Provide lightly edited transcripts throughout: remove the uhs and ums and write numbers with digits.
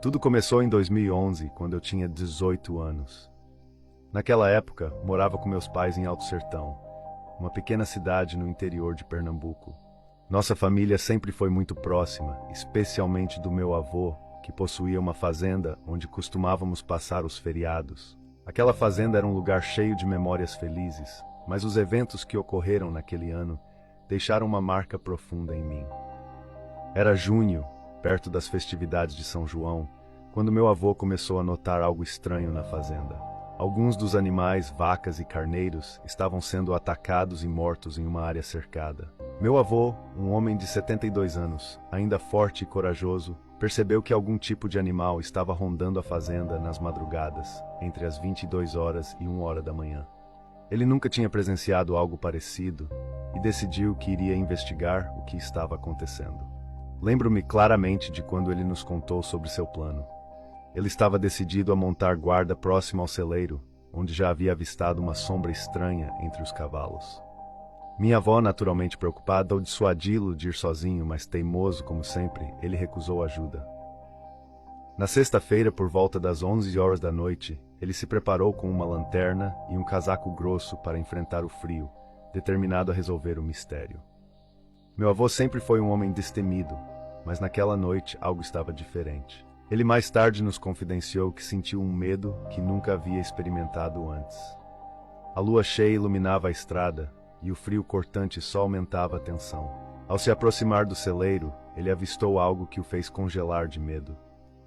Tudo começou em 2011, quando eu tinha 18 anos. Naquela época, morava com meus pais em Alto Sertão, uma pequena cidade no interior de Pernambuco. Nossa família sempre foi muito próxima, especialmente do meu avô, que possuía uma fazenda onde costumávamos passar os feriados. Aquela fazenda era um lugar cheio de memórias felizes, mas os eventos que ocorreram naquele ano deixaram uma marca profunda em mim. Era junho, perto das festividades de São João, quando meu avô começou a notar algo estranho na fazenda. Alguns dos animais, vacas e carneiros, estavam sendo atacados e mortos em uma área cercada. Meu avô, um homem de 72 anos, ainda forte e corajoso, percebeu que algum tipo de animal estava rondando a fazenda nas madrugadas, entre as 22 horas e 1 hora da manhã. Ele nunca tinha presenciado algo parecido e decidiu que iria investigar o que estava acontecendo. Lembro-me claramente de quando ele nos contou sobre seu plano. Ele estava decidido a montar guarda próximo ao celeiro, onde já havia avistado uma sombra estranha entre os cavalos. Minha avó, naturalmente preocupada, ao dissuadi-lo de ir sozinho, mas teimoso como sempre, ele recusou ajuda. Na sexta-feira, por volta das 11 horas da noite, ele se preparou com uma lanterna e um casaco grosso para enfrentar o frio, determinado a resolver o mistério. Meu avô sempre foi um homem destemido, mas naquela noite algo estava diferente. Ele mais tarde nos confidenciou que sentiu um medo que nunca havia experimentado antes. A lua cheia iluminava a estrada e o frio cortante só aumentava a tensão. Ao se aproximar do celeiro, ele avistou algo que o fez congelar de medo.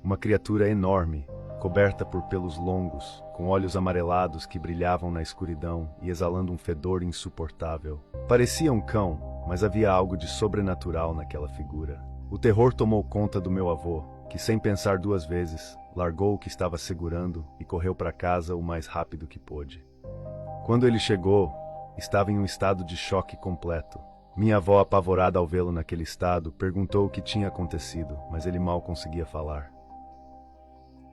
Uma criatura enorme, coberta por pelos longos, com olhos amarelados que brilhavam na escuridão e exalando um fedor insuportável. Parecia um cão, mas havia algo de sobrenatural naquela figura. O terror tomou conta do meu avô, que sem pensar duas vezes, largou o que estava segurando e correu para casa o mais rápido que pôde. Quando ele chegou, estava em um estado de choque completo. Minha avó, apavorada ao vê-lo naquele estado, perguntou o que tinha acontecido, mas ele mal conseguia falar.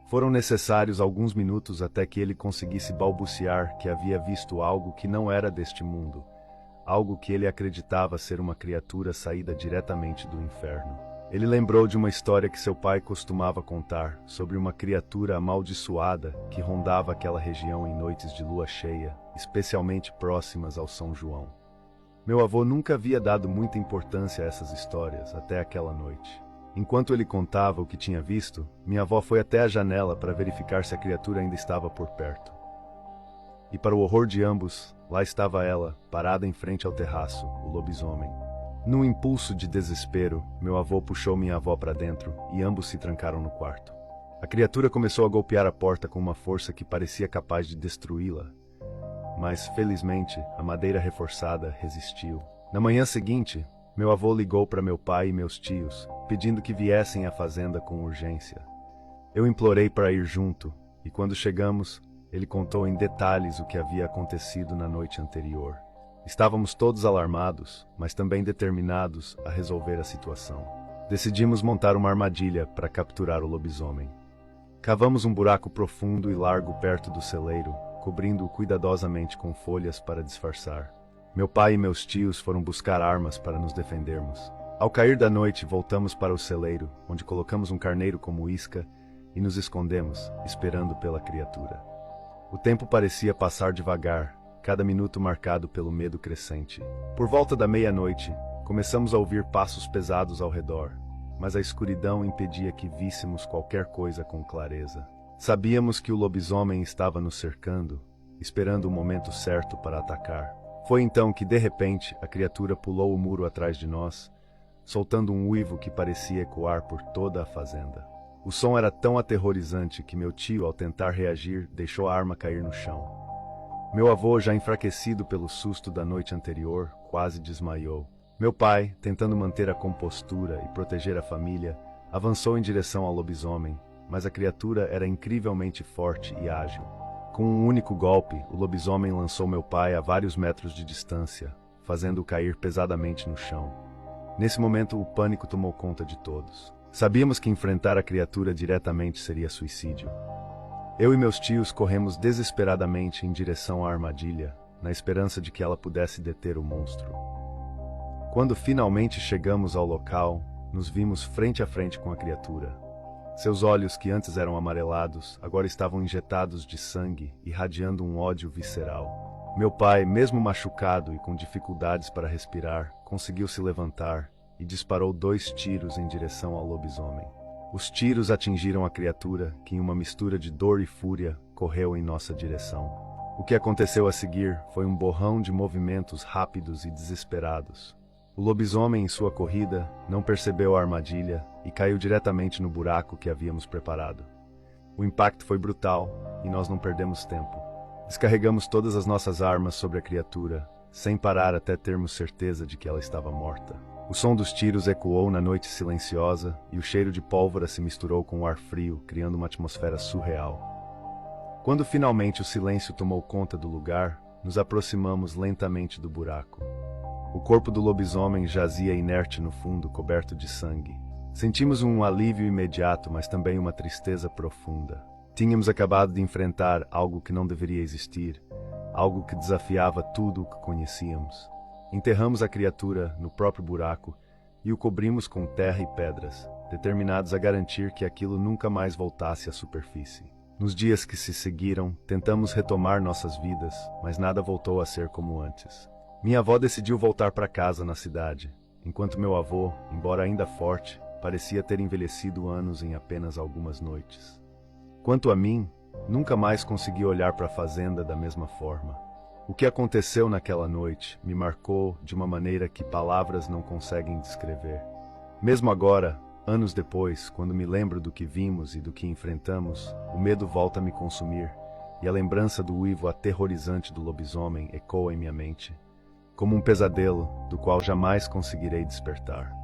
Foram necessários alguns minutos até que ele conseguisse balbuciar que havia visto algo que não era deste mundo, algo que ele acreditava ser uma criatura saída diretamente do inferno. Ele lembrou de uma história que seu pai costumava contar sobre uma criatura amaldiçoada que rondava aquela região em noites de lua cheia, especialmente próximas ao São João. Meu avô nunca havia dado muita importância a essas histórias até aquela noite. Enquanto ele contava o que tinha visto, minha avó foi até a janela para verificar se a criatura ainda estava por perto. E para o horror de ambos, lá estava ela, parada em frente ao terraço, o lobisomem. Num impulso de desespero, meu avô puxou minha avó para dentro e ambos se trancaram no quarto. A criatura começou a golpear a porta com uma força que parecia capaz de destruí-la. Mas, felizmente, a madeira reforçada resistiu. Na manhã seguinte, meu avô ligou para meu pai e meus tios, pedindo que viessem à fazenda com urgência. Eu implorei para ir junto, e quando chegamos, ele contou em detalhes o que havia acontecido na noite anterior. Estávamos todos alarmados, mas também determinados a resolver a situação. Decidimos montar uma armadilha para capturar o lobisomem. Cavamos um buraco profundo e largo perto do celeiro, cobrindo-o cuidadosamente com folhas para disfarçar. Meu pai e meus tios foram buscar armas para nos defendermos. Ao cair da noite, voltamos para o celeiro, onde colocamos um carneiro como isca e nos escondemos, esperando pela criatura. O tempo parecia passar devagar, cada minuto marcado pelo medo crescente. Por volta da meia-noite, começamos a ouvir passos pesados ao redor, mas a escuridão impedia que víssemos qualquer coisa com clareza. Sabíamos que o lobisomem estava nos cercando, esperando o momento certo para atacar. Foi então que, de repente, a criatura pulou o muro atrás de nós, soltando um uivo que parecia ecoar por toda a fazenda. O som era tão aterrorizante que meu tio, ao tentar reagir, deixou a arma cair no chão. Meu avô, já enfraquecido pelo susto da noite anterior, quase desmaiou. Meu pai, tentando manter a compostura e proteger a família, avançou em direção ao lobisomem, mas a criatura era incrivelmente forte e ágil. Com um único golpe, o lobisomem lançou meu pai a vários metros de distância, fazendo-o cair pesadamente no chão. Nesse momento, o pânico tomou conta de todos. Sabíamos que enfrentar a criatura diretamente seria suicídio. Eu e meus tios corremos desesperadamente em direção à armadilha, na esperança de que ela pudesse deter o monstro. Quando finalmente chegamos ao local, nos vimos frente a frente com a criatura. Seus olhos, que antes eram amarelados, agora estavam injetados de sangue, irradiando um ódio visceral. Meu pai, mesmo machucado e com dificuldades para respirar, conseguiu se levantar e disparou 2 tiros em direção ao lobisomem. Os tiros atingiram a criatura, que em uma mistura de dor e fúria, correu em nossa direção. O que aconteceu a seguir foi um borrão de movimentos rápidos e desesperados. O lobisomem, em sua corrida, não percebeu a armadilha e caiu diretamente no buraco que havíamos preparado. O impacto foi brutal e nós não perdemos tempo. Descarregamos todas as nossas armas sobre a criatura, sem parar até termos certeza de que ela estava morta. O som dos tiros ecoou na noite silenciosa e o cheiro de pólvora se misturou com o ar frio, criando uma atmosfera surreal. Quando finalmente o silêncio tomou conta do lugar, nos aproximamos lentamente do buraco. O corpo do lobisomem jazia inerte no fundo, coberto de sangue. Sentimos um alívio imediato, mas também uma tristeza profunda. Tínhamos acabado de enfrentar algo que não deveria existir, algo que desafiava tudo o que conhecíamos. Enterramos a criatura no próprio buraco e o cobrimos com terra e pedras, determinados a garantir que aquilo nunca mais voltasse à superfície. Nos dias que se seguiram, tentamos retomar nossas vidas, mas nada voltou a ser como antes. Minha avó decidiu voltar para casa na cidade, enquanto meu avô, embora ainda forte, parecia ter envelhecido anos em apenas algumas noites. Quanto a mim, nunca mais consegui olhar para a fazenda da mesma forma. O que aconteceu naquela noite me marcou de uma maneira que palavras não conseguem descrever. Mesmo agora, anos depois, quando me lembro do que vimos e do que enfrentamos, o medo volta a me consumir, e a lembrança do uivo aterrorizante do lobisomem ecoa em minha mente, como um pesadelo do qual jamais conseguirei despertar.